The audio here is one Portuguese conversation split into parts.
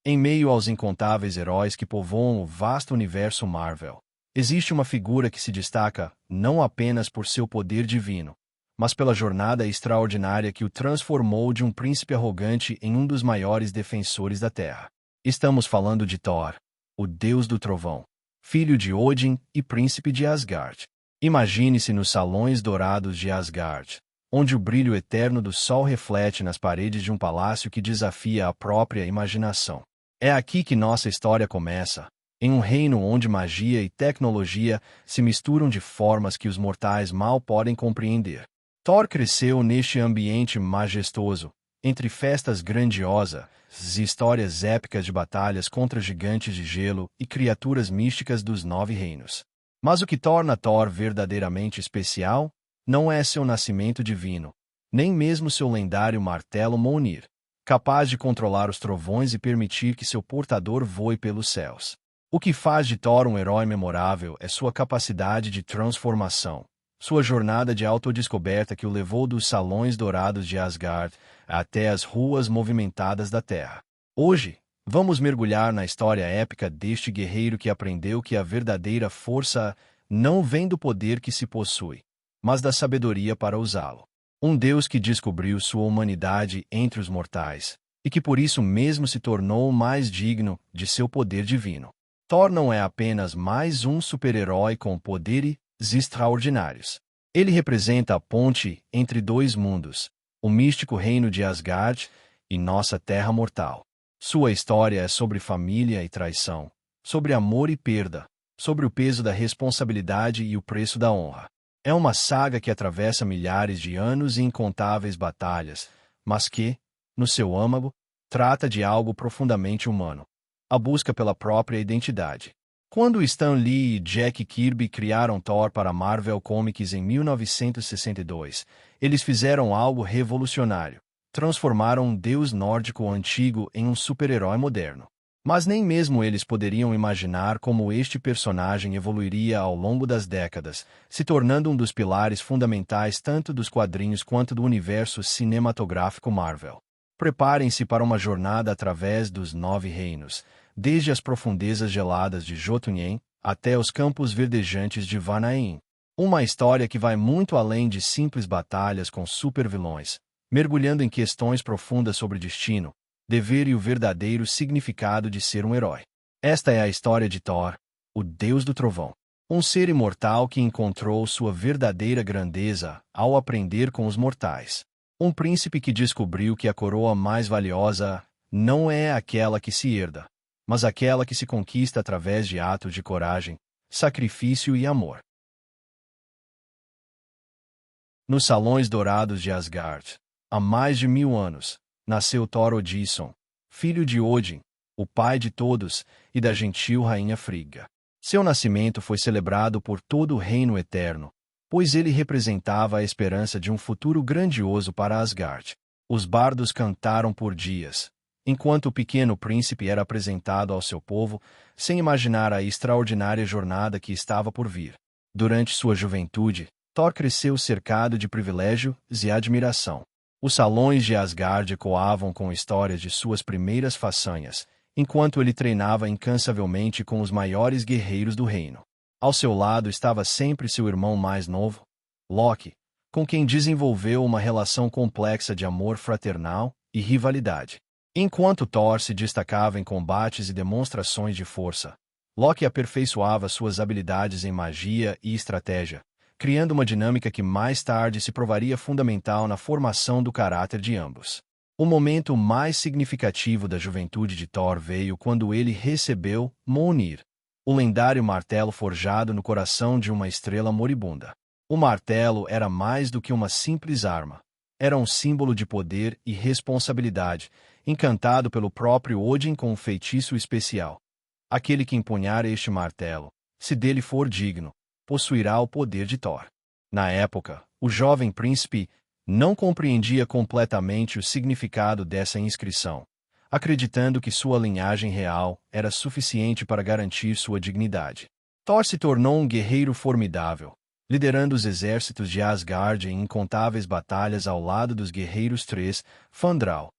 Em meio aos incontáveis heróis que povoam o vasto universo Marvel, existe uma figura que se destaca não apenas por seu poder divino, mas pela jornada extraordinária que o transformou de um príncipe arrogante em um dos maiores defensores da Terra. Estamos falando de Thor, o deus do trovão, filho de Odin e príncipe de Asgard. Imagine-se nos salões dourados de Asgard, onde o brilho eterno do sol reflete nas paredes de um palácio que desafia a própria imaginação. É aqui que nossa história começa, em um reino onde magia e tecnologia se misturam de formas que os mortais mal podem compreender. Thor cresceu neste ambiente majestoso, entre festas grandiosas e histórias épicas de batalhas contra gigantes de gelo e criaturas místicas dos 9 reinos. Mas o que torna Thor verdadeiramente especial não é seu nascimento divino, nem mesmo seu lendário martelo Mjolnir, capaz de controlar os trovões e permitir que seu portador voe pelos céus. O que faz de Thor um herói memorável é sua capacidade de transformação, sua jornada de autodescoberta que o levou dos salões dourados de Asgard até as ruas movimentadas da Terra. Hoje, vamos mergulhar na história épica deste guerreiro que aprendeu que a verdadeira força não vem do poder que se possui, mas da sabedoria para usá-lo. Um Deus que descobriu sua humanidade entre os mortais, e que por isso mesmo se tornou mais digno de seu poder divino. Thor não é apenas mais um super-herói com poderes extraordinários. Ele representa a ponte entre 2 mundos, o místico reino de Asgard e nossa terra mortal. Sua história é sobre família e traição, sobre amor e perda, sobre o peso da responsabilidade e o preço da honra. É uma saga que atravessa milhares de anos e incontáveis batalhas, mas que, no seu âmago, trata de algo profundamente humano: a busca pela própria identidade. Quando Stan Lee e Jack Kirby criaram Thor para a Marvel Comics em 1962, eles fizeram algo revolucionário: transformaram um deus nórdico antigo em um super-herói moderno. Mas nem mesmo eles poderiam imaginar como este personagem evoluiria ao longo das décadas, se tornando um dos pilares fundamentais tanto dos quadrinhos quanto do universo cinematográfico Marvel. Preparem-se para uma jornada através dos 9 reinos, desde as profundezas geladas de Jotunheim até os campos verdejantes de Vanaheim. Uma história que vai muito além de simples batalhas com supervilões, mergulhando em questões profundas sobre destino, dever e o verdadeiro significado de ser um herói. Esta é a história de Thor, o deus do trovão. Um ser imortal que encontrou sua verdadeira grandeza ao aprender com os mortais. Um príncipe que descobriu que a coroa mais valiosa não é aquela que se herda, mas aquela que se conquista através de atos de coragem, sacrifício e amor. Nos salões dourados de Asgard, há mais de 1000 anos, nasceu Thor Odisson, filho de Odin, o pai de todos, e da gentil rainha Frigga. Seu nascimento foi celebrado por todo o reino eterno, pois ele representava a esperança de um futuro grandioso para Asgard. Os bardos cantaram por dias, enquanto o pequeno príncipe era apresentado ao seu povo, sem imaginar a extraordinária jornada que estava por vir. Durante sua juventude, Thor cresceu cercado de privilégios e admiração. Os salões de Asgard ecoavam com histórias de suas primeiras façanhas, enquanto ele treinava incansavelmente com os maiores guerreiros do reino. Ao seu lado estava sempre seu irmão mais novo, Loki, com quem desenvolveu uma relação complexa de amor fraternal e rivalidade. Enquanto Thor se destacava em combates e demonstrações de força, Loki aperfeiçoava suas habilidades em magia e estratégia, criando uma dinâmica que mais tarde se provaria fundamental na formação do caráter de ambos. O momento mais significativo da juventude de Thor veio quando ele recebeu Mjolnir, o lendário martelo forjado no coração de uma estrela moribunda. O martelo era mais do que uma simples arma. Era um símbolo de poder e responsabilidade, encantado pelo próprio Odin com um feitiço especial. Aquele que empunhar este martelo, se dele for digno, possuirá o poder de Thor. Na época, o jovem príncipe não compreendia completamente o significado dessa inscrição, acreditando que sua linhagem real era suficiente para garantir sua dignidade. Thor se tornou um guerreiro formidável, liderando os exércitos de Asgard em incontáveis batalhas ao lado dos guerreiros 3, Fandral,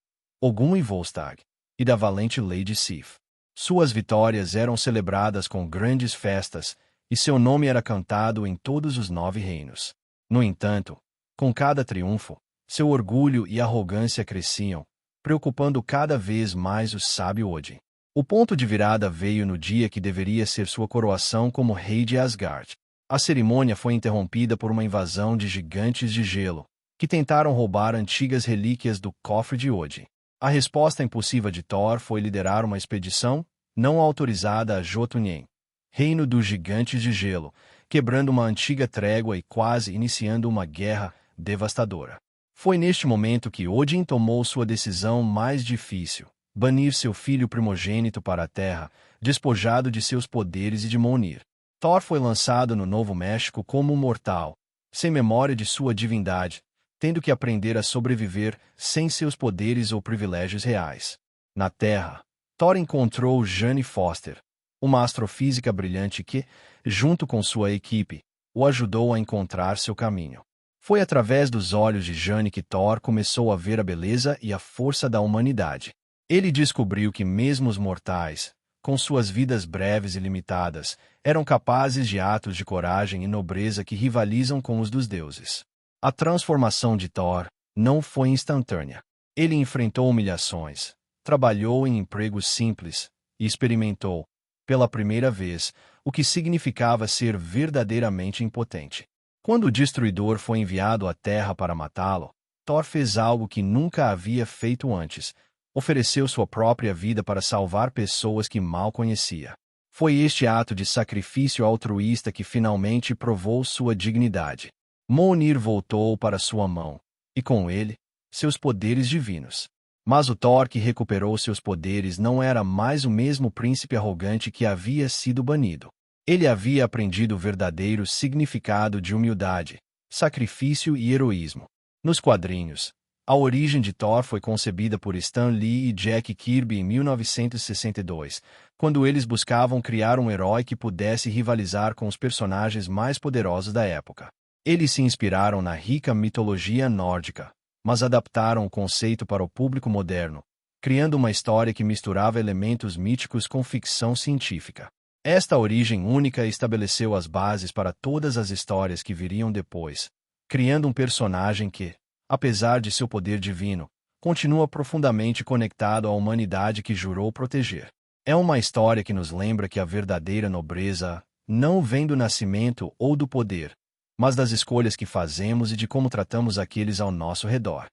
Ogum e Volstagg. e da valente Lady Sif. Suas vitórias eram celebradas com grandes festas, e seu nome era cantado em todos os 9 reinos. No entanto, com cada triunfo, seu orgulho e arrogância cresciam, preocupando cada vez mais o sábio Odin. O ponto de virada veio no dia que deveria ser sua coroação como rei de Asgard. A cerimônia foi interrompida por uma invasão de gigantes de gelo, que tentaram roubar antigas relíquias do cofre de Odin. A resposta impulsiva de Thor foi liderar uma expedição, não autorizada a Jotunheim, reino dos gigantes de gelo, quebrando uma antiga trégua e quase iniciando uma guerra devastadora. Foi neste momento que Odin tomou sua decisão mais difícil: banir seu filho primogênito para a Terra, despojado de seus poderes e de Mjolnir. Thor foi lançado no Novo México como um mortal, sem memória de sua divindade, tendo que aprender a sobreviver sem seus poderes ou privilégios reais. Na Terra, Thor encontrou Jane Foster, uma astrofísica brilhante que, junto com sua equipe, o ajudou a encontrar seu caminho. Foi através dos olhos de Jane que Thor começou a ver a beleza e a força da humanidade. Ele descobriu que mesmo os mortais, com suas vidas breves e limitadas, eram capazes de atos de coragem e nobreza que rivalizam com os dos deuses. A transformação de Thor não foi instantânea. Ele enfrentou humilhações, trabalhou em empregos simples e experimentou, pela primeira vez, o que significava ser verdadeiramente impotente. Quando o Destruidor foi enviado à Terra para matá-lo, Thor fez algo que nunca havia feito antes: ofereceu sua própria vida para salvar pessoas que mal conhecia. Foi este ato de sacrifício altruísta que finalmente provou sua dignidade. Mjolnir voltou para sua mão, e com ele, seus poderes divinos. Mas o Thor que recuperou seus poderes não era mais o mesmo príncipe arrogante que havia sido banido. Ele havia aprendido o verdadeiro significado de humildade, sacrifício e heroísmo. Nos quadrinhos, a origem de Thor foi concebida por Stan Lee e Jack Kirby em 1962, quando eles buscavam criar um herói que pudesse rivalizar com os personagens mais poderosos da época. Eles se inspiraram na rica mitologia nórdica, mas adaptaram o conceito para o público moderno, criando uma história que misturava elementos míticos com ficção científica. Esta origem única estabeleceu as bases para todas as histórias que viriam depois, criando um personagem que, apesar de seu poder divino, continua profundamente conectado à humanidade que jurou proteger. É uma história que nos lembra que a verdadeira nobreza não vem do nascimento ou do poder, mas das escolhas que fazemos e de como tratamos aqueles ao nosso redor.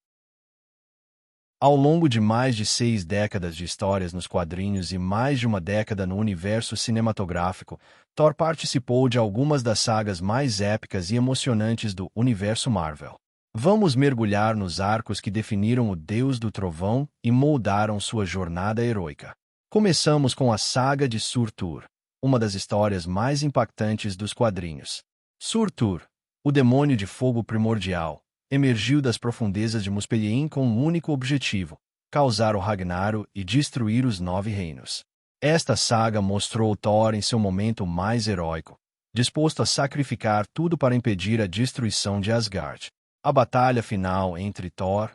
Ao longo de mais de 6 décadas de histórias nos quadrinhos e mais de uma década no universo cinematográfico, Thor participou de algumas das sagas mais épicas e emocionantes do universo Marvel. Vamos mergulhar nos arcos que definiram o Deus do Trovão e moldaram sua jornada heroica. Começamos com a saga de Surtur, uma das histórias mais impactantes dos quadrinhos. Surtur, o demônio de fogo primordial, emergiu das profundezas de Muspelheim com um único objetivo: causar o Ragnarok e destruir os 9 reinos. Esta saga mostrou Thor em seu momento mais heróico, disposto a sacrificar tudo para impedir a destruição de Asgard. A batalha final entre Thor,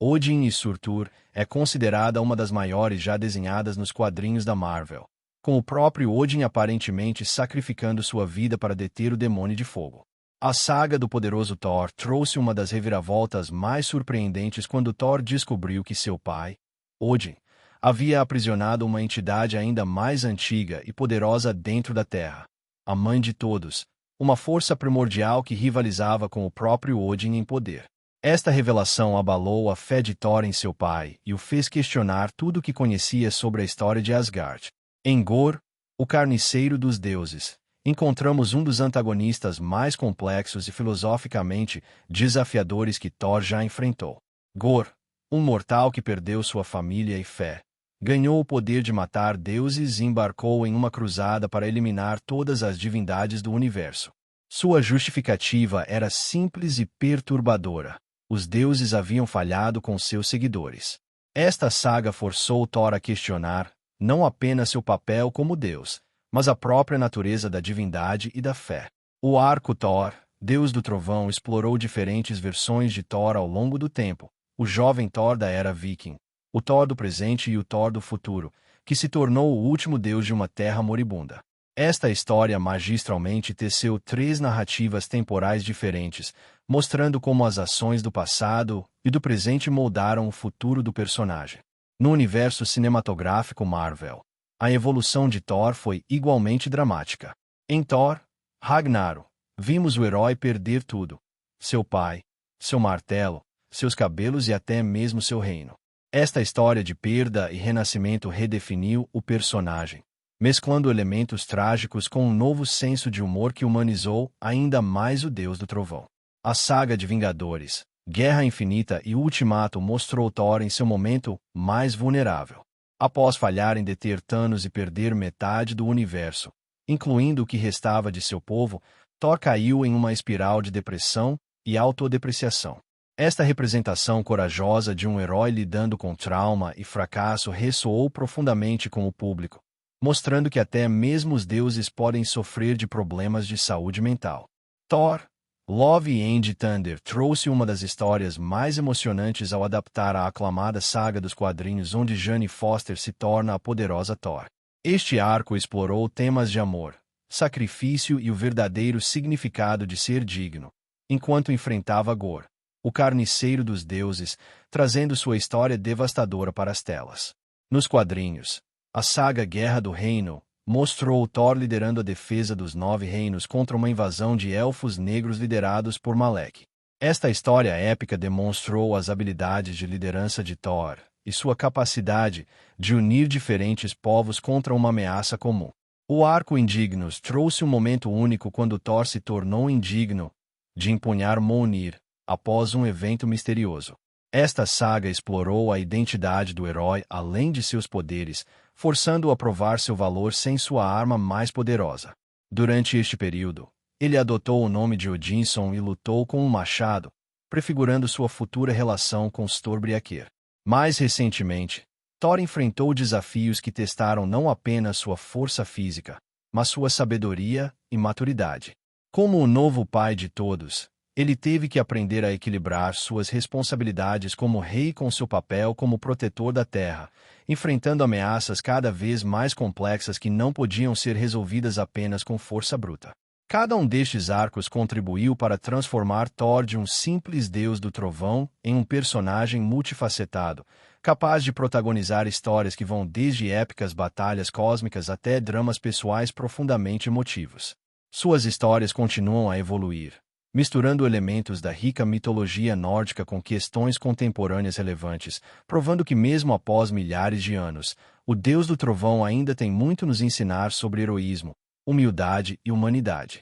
Odin e Surtur é considerada uma das maiores já desenhadas nos quadrinhos da Marvel, com o próprio Odin aparentemente sacrificando sua vida para deter o demônio de fogo. A saga do poderoso Thor trouxe uma das reviravoltas mais surpreendentes quando Thor descobriu que seu pai, Odin, havia aprisionado uma entidade ainda mais antiga e poderosa dentro da Terra, a mãe de todos, uma força primordial que rivalizava com o próprio Odin em poder. Esta revelação abalou a fé de Thor em seu pai e o fez questionar tudo o que conhecia sobre a história de Asgard. Em Gorr, o carniceiro dos deuses, encontramos um dos antagonistas mais complexos e filosoficamente desafiadores que Thor já enfrentou. Gorr, um mortal que perdeu sua família e fé, ganhou o poder de matar deuses e embarcou em uma cruzada para eliminar todas as divindades do universo. Sua justificativa era simples e perturbadora: os deuses haviam falhado com seus seguidores. Esta saga forçou Thor a questionar não apenas seu papel como deus, mas a própria natureza da divindade e da fé. O arco Thor, Deus do Trovão, explorou diferentes versões de Thor ao longo do tempo: o jovem Thor da era Viking, o Thor do presente e o Thor do futuro, que se tornou o último deus de uma terra moribunda. Esta história magistralmente teceu 3 narrativas temporais diferentes, mostrando como as ações do passado e do presente moldaram o futuro do personagem. No universo cinematográfico Marvel, a evolução de Thor foi igualmente dramática. Em Thor, Ragnarok, vimos o herói perder tudo: seu pai, seu martelo, seus cabelos e até mesmo seu reino. Esta história de perda e renascimento redefiniu o personagem, mesclando elementos trágicos com um novo senso de humor que humanizou ainda mais o Deus do Trovão. A saga de Vingadores, Guerra Infinita e Ultimato mostrou Thor em seu momento mais vulnerável. Após falhar em deter Thanos e perder metade do universo, incluindo o que restava de seu povo, Thor caiu em uma espiral de depressão e autodepreciação. Esta representação corajosa de um herói lidando com trauma e fracasso ressoou profundamente com o público, mostrando que até mesmo os deuses podem sofrer de problemas de saúde mental. Thor, Love and Thunder trouxe uma das histórias mais emocionantes ao adaptar a aclamada saga dos quadrinhos onde Jane Foster se torna a poderosa Thor. Este arco explorou temas de amor, sacrifício e o verdadeiro significado de ser digno, enquanto enfrentava Gorr, o carniceiro dos deuses, trazendo sua história devastadora para as telas. Nos quadrinhos, a saga Guerra do Reino mostrou Thor liderando a defesa dos 9 reinos contra uma invasão de elfos negros liderados por Malek. Esta história épica demonstrou as habilidades de liderança de Thor e sua capacidade de unir diferentes povos contra uma ameaça comum. O arco Indignos trouxe um momento único quando Thor se tornou indigno de empunhar Mjolnir após um evento misterioso. Esta saga explorou a identidade do herói além de seus poderes, forçando-o a provar seu valor sem sua arma mais poderosa. Durante este período, ele adotou o nome de Odinson e lutou com um machado, prefigurando sua futura relação com Stormbreaker. Mais recentemente, Thor enfrentou desafios que testaram não apenas sua força física, mas sua sabedoria e maturidade. Como o novo pai de todos, ele teve que aprender a equilibrar suas responsabilidades como rei com seu papel como protetor da terra, enfrentando ameaças cada vez mais complexas que não podiam ser resolvidas apenas com força bruta. Cada um destes arcos contribuiu para transformar Thor de um simples deus do trovão em um personagem multifacetado, capaz de protagonizar histórias que vão desde épicas batalhas cósmicas até dramas pessoais profundamente emotivos. Suas histórias continuam a evoluir, misturando elementos da rica mitologia nórdica com questões contemporâneas relevantes, provando que mesmo após milhares de anos, o Deus do Trovão ainda tem muito nos ensinar sobre heroísmo, humildade e humanidade.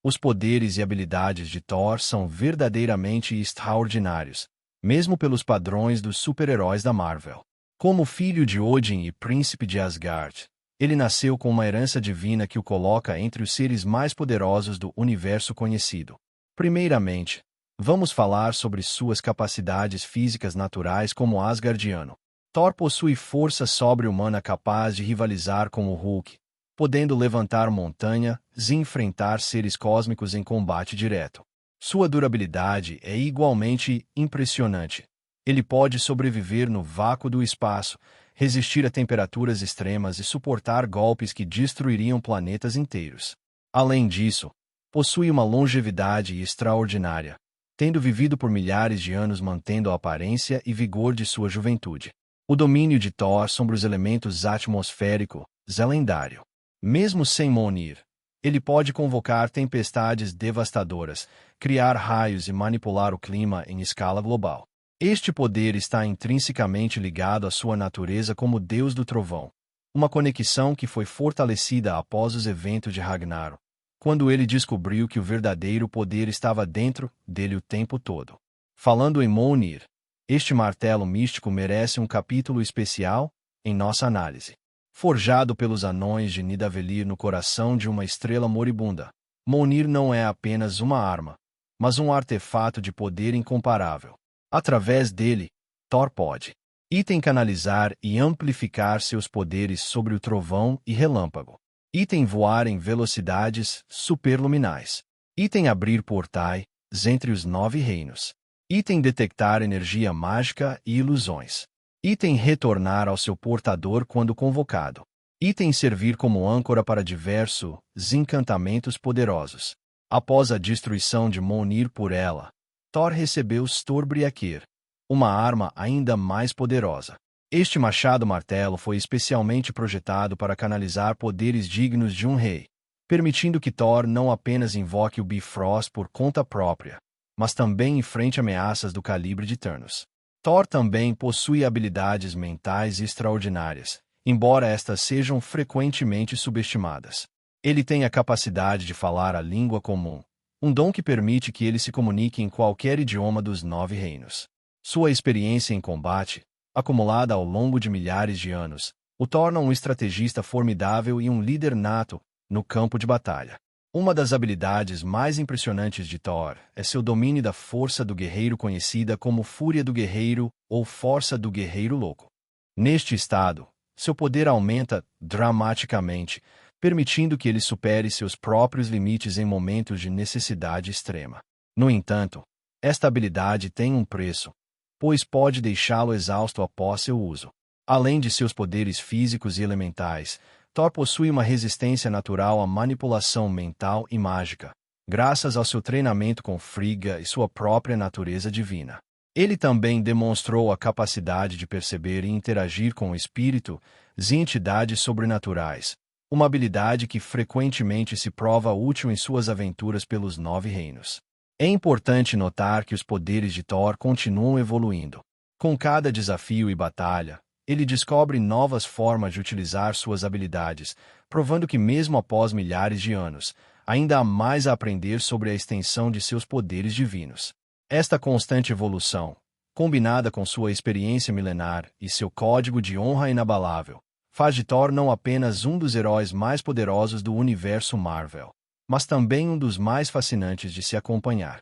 Os poderes e habilidades de Thor são verdadeiramente extraordinários, mesmo pelos padrões dos super-heróis da Marvel. Como filho de Odin e príncipe de Asgard, ele nasceu com uma herança divina que o coloca entre os seres mais poderosos do universo conhecido. Primeiramente, vamos falar sobre suas capacidades físicas naturais como Asgardiano. Thor possui força sobre-humana capaz de rivalizar com o Hulk, podendo levantar montanhas e enfrentar seres cósmicos em combate direto. Sua durabilidade é igualmente impressionante. Ele pode sobreviver no vácuo do espaço, resistir a temperaturas extremas e suportar golpes que destruiriam planetas inteiros. Além disso, possui uma longevidade extraordinária, tendo vivido por milhares de anos mantendo a aparência e vigor de sua juventude. O domínio de Thor sobre os elementos atmosféricos é lendário. Mesmo sem Mjolnir, ele pode convocar tempestades devastadoras, criar raios e manipular o clima em escala global. Este poder está intrinsecamente ligado à sua natureza como Deus do Trovão, uma conexão que foi fortalecida após os eventos de Ragnarok, quando ele descobriu que o verdadeiro poder estava dentro dele o tempo todo. Falando em Mjolnir, este martelo místico merece um capítulo especial em nossa análise. Forjado pelos anões de Nidavellir no coração de uma estrela moribunda, Mjolnir não é apenas uma arma, mas um artefato de poder incomparável. Através dele, Thor pode item canalizar e amplificar seus poderes sobre o trovão e relâmpago. Item voar em velocidades superluminais. Item abrir portais entre os 9 reinos. Item detectar energia mágica e ilusões. Item retornar ao seu portador quando convocado. Item servir como âncora para diversos encantamentos poderosos. Após a destruição de Mjolnir por ela, Thor recebeu Stormbreaker, uma arma ainda mais poderosa. Este machado-martelo foi especialmente projetado para canalizar poderes dignos de um rei, permitindo que Thor não apenas invoque o Bifrost por conta própria, mas também enfrente ameaças do calibre de Thanos. Thor também possui habilidades mentais extraordinárias, embora estas sejam frequentemente subestimadas. Ele tem a capacidade de falar a língua comum, um dom que permite que ele se comunique em qualquer idioma dos 9 reinos. Sua experiência em combate, acumulada ao longo de milhares de anos, o torna um estrategista formidável e um líder nato no campo de batalha. Uma das habilidades mais impressionantes de Thor é seu domínio da força do guerreiro, conhecida como Fúria do Guerreiro ou Força do Guerreiro Louco. Neste estado, seu poder aumenta dramaticamente, permitindo que ele supere seus próprios limites em momentos de necessidade extrema. No entanto, esta habilidade tem um preço, pois pode deixá-lo exausto após seu uso. Além de seus poderes físicos e elementais, Thor possui uma resistência natural à manipulação mental e mágica, graças ao seu treinamento com Frigga e sua própria natureza divina. Ele também demonstrou a capacidade de perceber e interagir com espíritos e entidades sobrenaturais, uma habilidade que frequentemente se prova útil em suas aventuras pelos 9 reinos. É importante notar que os poderes de Thor continuam evoluindo. Com cada desafio e batalha, ele descobre novas formas de utilizar suas habilidades, provando que mesmo após milhares de anos, ainda há mais a aprender sobre a extensão de seus poderes divinos. Esta constante evolução, combinada com sua experiência milenar e seu código de honra inabalável, faz de Thor não apenas um dos heróis mais poderosos do universo Marvel, mas também um dos mais fascinantes de se acompanhar.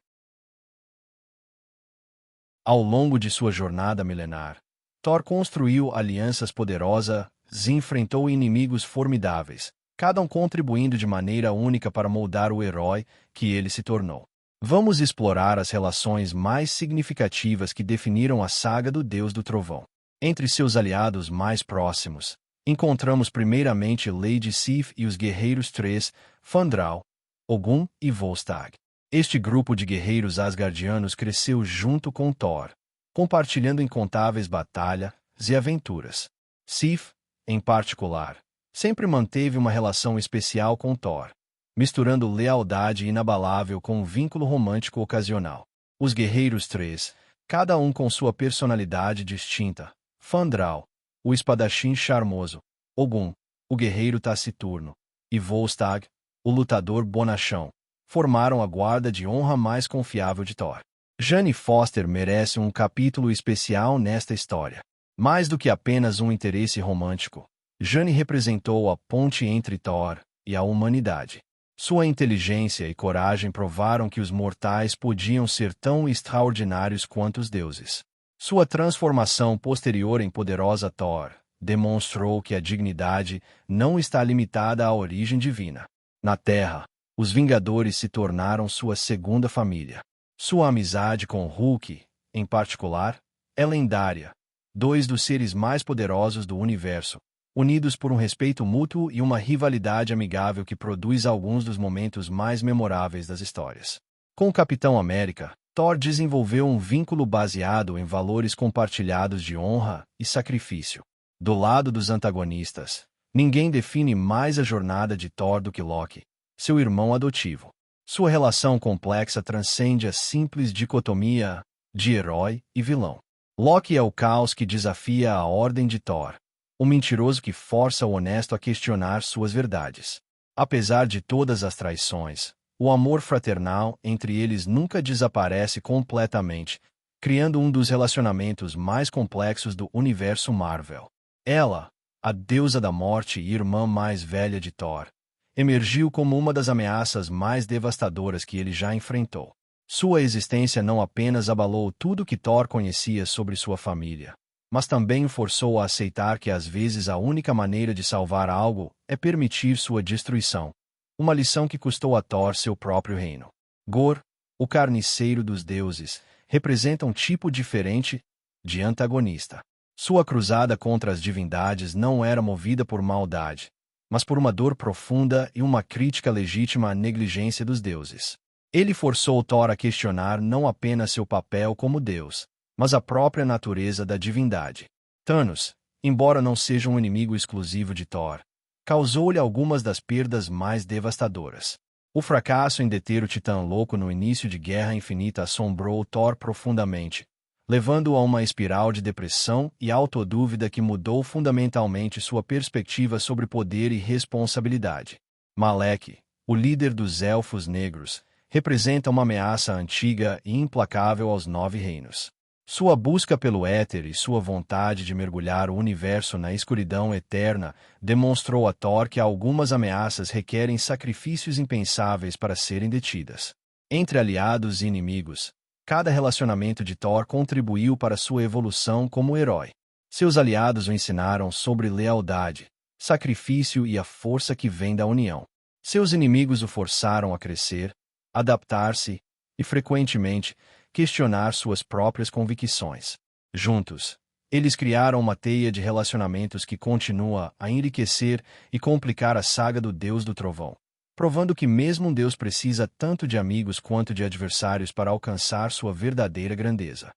Ao longo de sua jornada milenar, Thor construiu alianças poderosas e enfrentou inimigos formidáveis, cada um contribuindo de maneira única para moldar o herói que ele se tornou. Vamos explorar as relações mais significativas que definiram a saga do Deus do Trovão. Entre seus aliados mais próximos, encontramos primeiramente Lady Sif e os guerreiros 3, Fandral, Ogun e Volstagg. Este grupo de guerreiros asgardianos cresceu junto com Thor, compartilhando incontáveis batalhas e aventuras. Sif, em particular, sempre manteve uma relação especial com Thor, misturando lealdade inabalável com um vínculo romântico ocasional. Os guerreiros 3, cada um com sua personalidade distinta, Fandral, o espadachim charmoso, Ogun, o guerreiro taciturno, e Volstagg, o lutador bonachão, formaram a guarda de honra mais confiável de Thor. Jane Foster merece um capítulo especial nesta história. Mais do que apenas um interesse romântico, Jane representou a ponte entre Thor e a humanidade. Sua inteligência e coragem provaram que os mortais podiam ser tão extraordinários quanto os deuses. Sua transformação posterior em poderosa Thor demonstrou que a dignidade não está limitada à origem divina. Na Terra, os Vingadores se tornaram sua segunda família. Sua amizade com Hulk, em particular, é lendária. 2 dos seres mais poderosos do universo, unidos por um respeito mútuo e uma rivalidade amigável que produz alguns dos momentos mais memoráveis das histórias. Com o Capitão América, Thor desenvolveu um vínculo baseado em valores compartilhados de honra e sacrifício. Do lado dos antagonistas, ninguém define mais a jornada de Thor do que Loki, seu irmão adotivo. Sua relação complexa transcende a simples dicotomia de herói e vilão. Loki é o caos que desafia a ordem de Thor, o mentiroso que força o honesto a questionar suas verdades. Apesar de todas as traições, o amor fraternal entre eles nunca desaparece completamente, criando um dos relacionamentos mais complexos do universo Marvel. Ela, a deusa da morte e irmã mais velha de Thor, emergiu como uma das ameaças mais devastadoras que ele já enfrentou. Sua existência não apenas abalou tudo que Thor conhecia sobre sua família, mas também o forçou a aceitar que às vezes a única maneira de salvar algo é permitir sua destruição, uma lição que custou a Thor seu próprio reino. Gorr, o carniceiro dos deuses, representa um tipo diferente de antagonista. Sua cruzada contra as divindades não era movida por maldade, mas por uma dor profunda e uma crítica legítima à negligência dos deuses. Ele forçou Thor a questionar não apenas seu papel como deus, mas a própria natureza da divindade. Thanos, embora não seja um inimigo exclusivo de Thor, causou-lhe algumas das perdas mais devastadoras. O fracasso em deter o Titã Louco no início de Guerra Infinita assombrou Thor profundamente, levando-o a uma espiral de depressão e autodúvida que mudou fundamentalmente sua perspectiva sobre poder e responsabilidade. Malek, o líder dos Elfos Negros, representa uma ameaça antiga e implacável aos 9 reinos. Sua busca pelo éter e sua vontade de mergulhar o universo na escuridão eterna demonstrou a Thor que algumas ameaças requerem sacrifícios impensáveis para serem detidas. Entre aliados e inimigos, cada relacionamento de Thor contribuiu para sua evolução como herói. Seus aliados o ensinaram sobre lealdade, sacrifício e a força que vem da união. Seus inimigos o forçaram a crescer, adaptar-se e, frequentemente, questionar suas próprias convicções. Juntos, eles criaram uma teia de relacionamentos que continua a enriquecer e complicar a saga do Deus do Trovão, provando que mesmo um Deus precisa tanto de amigos quanto de adversários para alcançar sua verdadeira grandeza.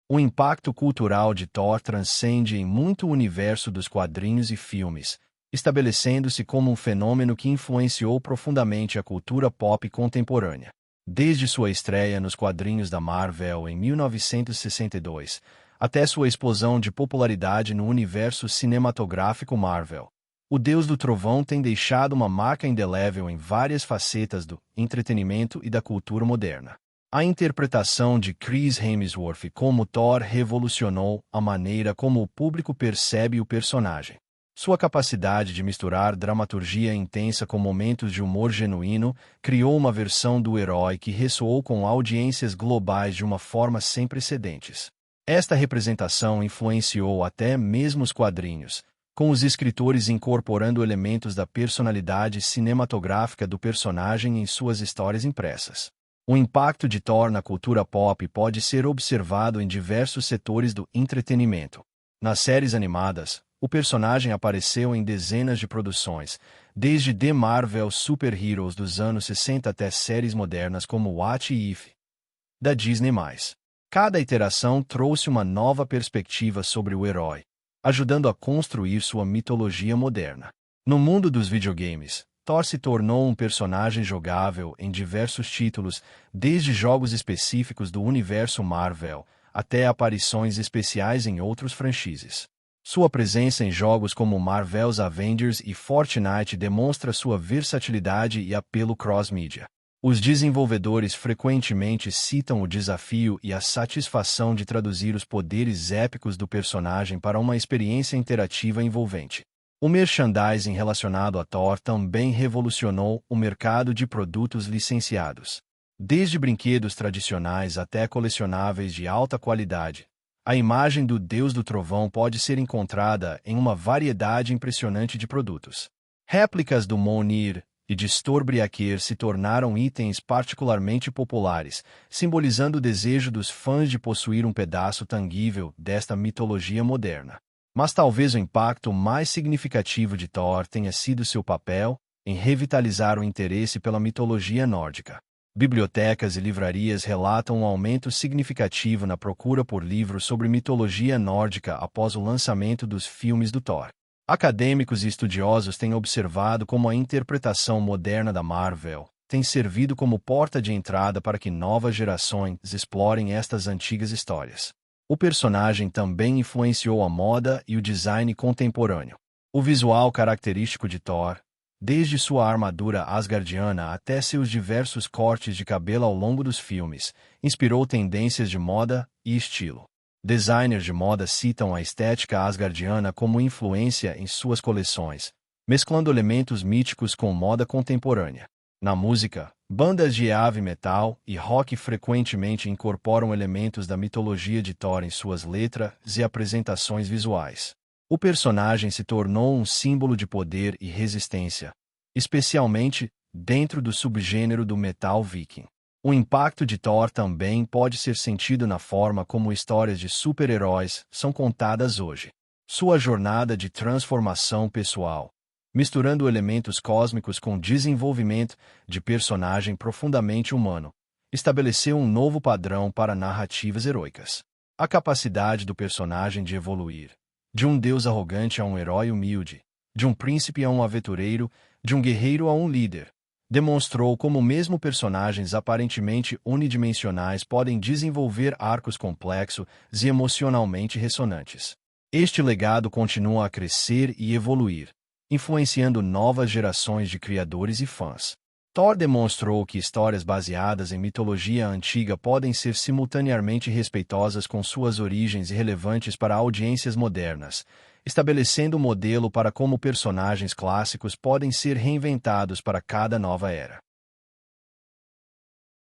O impacto cultural de Thor transcende em muito o universo dos quadrinhos e filmes, estabelecendo-se como um fenômeno que influenciou profundamente a cultura pop contemporânea. Desde sua estreia nos quadrinhos da Marvel em 1962, até sua explosão de popularidade no universo cinematográfico Marvel, o Deus do Trovão tem deixado uma marca indelével em várias facetas do entretenimento e da cultura moderna. A interpretação de Chris Hemsworth como Thor revolucionou a maneira como o público percebe o personagem. Sua capacidade de misturar dramaturgia intensa com momentos de humor genuíno criou uma versão do herói que ressoou com audiências globais de uma forma sem precedentes. Esta representação influenciou até mesmo os quadrinhos, com os escritores incorporando elementos da personalidade cinematográfica do personagem em suas histórias impressas. O impacto de Thor na cultura pop pode ser observado em diversos setores do entretenimento. Nas séries animadas, o personagem apareceu em dezenas de produções, desde The Marvel Super Heroes dos anos 60 até séries modernas como What If? Da Disney+. Cada iteração trouxe uma nova perspectiva sobre o herói, ajudando a construir sua mitologia moderna. No mundo dos videogames, Thor se tornou um personagem jogável em diversos títulos, desde jogos específicos do universo Marvel até aparições especiais em outros franchises. Sua presença em jogos como Marvel's Avengers e Fortnite demonstra sua versatilidade e apelo cross-mídia. Os desenvolvedores frequentemente citam o desafio e a satisfação de traduzir os poderes épicos do personagem para uma experiência interativa envolvente. O merchandising relacionado a Thor também revolucionou o mercado de produtos licenciados. Desde brinquedos tradicionais até colecionáveis de alta qualidade, a imagem do Deus do Trovão pode ser encontrada em uma variedade impressionante de produtos. Réplicas do Mjolnir e de Stormbreaker se tornaram itens particularmente populares, simbolizando o desejo dos fãs de possuir um pedaço tangível desta mitologia moderna. Mas talvez o impacto mais significativo de Thor tenha sido seu papel em revitalizar o interesse pela mitologia nórdica. Bibliotecas e livrarias relatam um aumento significativo na procura por livros sobre mitologia nórdica após o lançamento dos filmes do Thor. Acadêmicos e estudiosos têm observado como a interpretação moderna da Marvel tem servido como porta de entrada para que novas gerações explorem estas antigas histórias. O personagem também influenciou a moda e o design contemporâneo. O visual característico de Thor, desde sua armadura asgardiana até seus diversos cortes de cabelo ao longo dos filmes, inspirou tendências de moda e estilo. Designers de moda citam a estética asgardiana como influência em suas coleções, mesclando elementos míticos com moda contemporânea. Na música, bandas de heavy metal e rock frequentemente incorporam elementos da mitologia de Thor em suas letras e apresentações visuais. O personagem se tornou um símbolo de poder e resistência, especialmente dentro do subgênero do metal viking. O impacto de Thor também pode ser sentido na forma como histórias de super-heróis são contadas hoje. Sua jornada de transformação pessoal, misturando elementos cósmicos com desenvolvimento de personagem profundamente humano, estabeleceu um novo padrão para narrativas heróicas. A capacidade do personagem de evoluir, de um deus arrogante a um herói humilde, de um príncipe a um aventureiro, de um guerreiro a um líder, demonstrou como mesmo personagens aparentemente unidimensionais podem desenvolver arcos complexos e emocionalmente ressonantes. Este legado continua a crescer e evoluir, influenciando novas gerações de criadores e fãs. Thor demonstrou que histórias baseadas em mitologia antiga podem ser simultaneamente respeitosas com suas origens e relevantes para audiências modernas, estabelecendo um modelo para como personagens clássicos podem ser reinventados para cada nova era.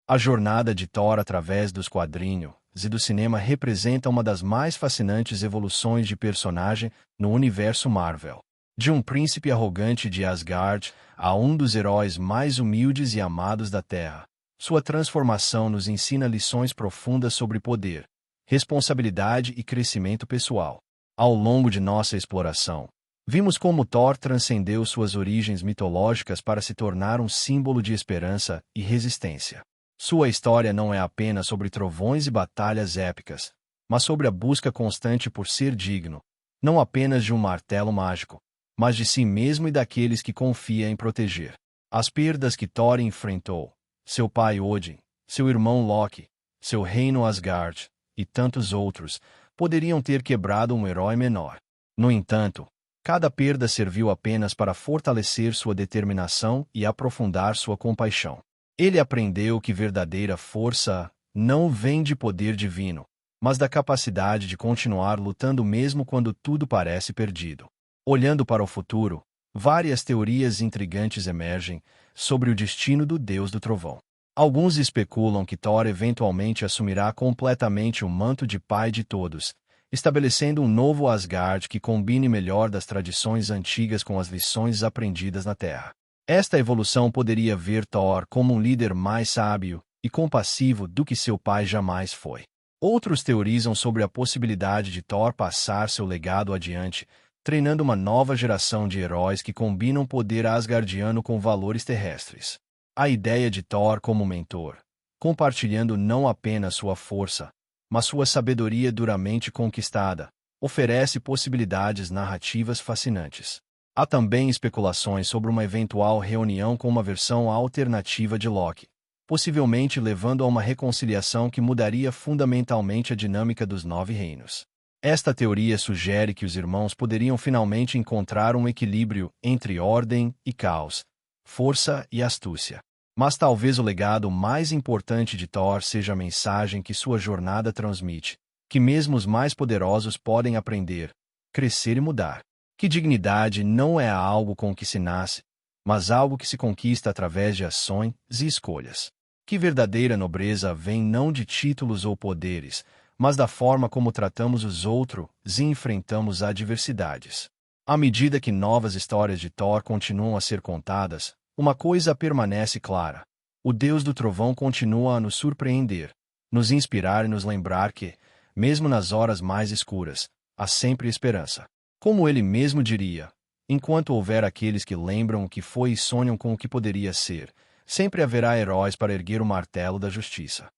A jornada de Thor através dos quadrinhos e do cinema representa uma das mais fascinantes evoluções de personagem no universo Marvel. De um príncipe arrogante de Asgard a um dos heróis mais humildes e amados da Terra, sua transformação nos ensina lições profundas sobre poder, responsabilidade e crescimento pessoal. Ao longo de nossa exploração, vimos como Thor transcendeu suas origens mitológicas para se tornar um símbolo de esperança e resistência. Sua história não é apenas sobre trovões e batalhas épicas, mas sobre a busca constante por ser digno, não apenas de um martelo mágico, mas de si mesmo e daqueles que confia em proteger. As perdas que Thor enfrentou, seu pai Odin, seu irmão Loki, seu reino Asgard, e tantos outros, poderiam ter quebrado um herói menor. No entanto, cada perda serviu apenas para fortalecer sua determinação e aprofundar sua compaixão. Ele aprendeu que verdadeira força não vem de poder divino, mas da capacidade de continuar lutando mesmo quando tudo parece perdido. Olhando para o futuro, várias teorias intrigantes emergem sobre o destino do Deus do Trovão. Alguns especulam que Thor eventualmente assumirá completamente o manto de pai de todos, estabelecendo um novo Asgard que combine melhor das tradições antigas com as lições aprendidas na Terra. Esta evolução poderia ver Thor como um líder mais sábio e compassivo do que seu pai jamais foi. Outros teorizam sobre a possibilidade de Thor passar seu legado adiante, treinando uma nova geração de heróis que combinam poder asgardiano com valores terrestres. A ideia de Thor como mentor, compartilhando não apenas sua força, mas sua sabedoria duramente conquistada, oferece possibilidades narrativas fascinantes. Há também especulações sobre uma eventual reunião com uma versão alternativa de Loki, possivelmente levando a uma reconciliação que mudaria fundamentalmente a dinâmica dos Nove Reinos. Esta teoria sugere que os irmãos poderiam finalmente encontrar um equilíbrio entre ordem e caos, força e astúcia. Mas talvez o legado mais importante de Thor seja a mensagem que sua jornada transmite, que mesmo os mais poderosos podem aprender, crescer e mudar. Que dignidade não é algo com que se nasce, mas algo que se conquista através de ações e escolhas. Que verdadeira nobreza vem não de títulos ou poderes, mas da forma como tratamos os outros e enfrentamos adversidades. À medida que novas histórias de Thor continuam a ser contadas, uma coisa permanece clara: o Deus do Trovão continua a nos surpreender, nos inspirar e nos lembrar que, mesmo nas horas mais escuras, há sempre esperança. Como ele mesmo diria, enquanto houver aqueles que lembram o que foi e sonham com o que poderia ser, sempre haverá heróis para erguer o martelo da justiça.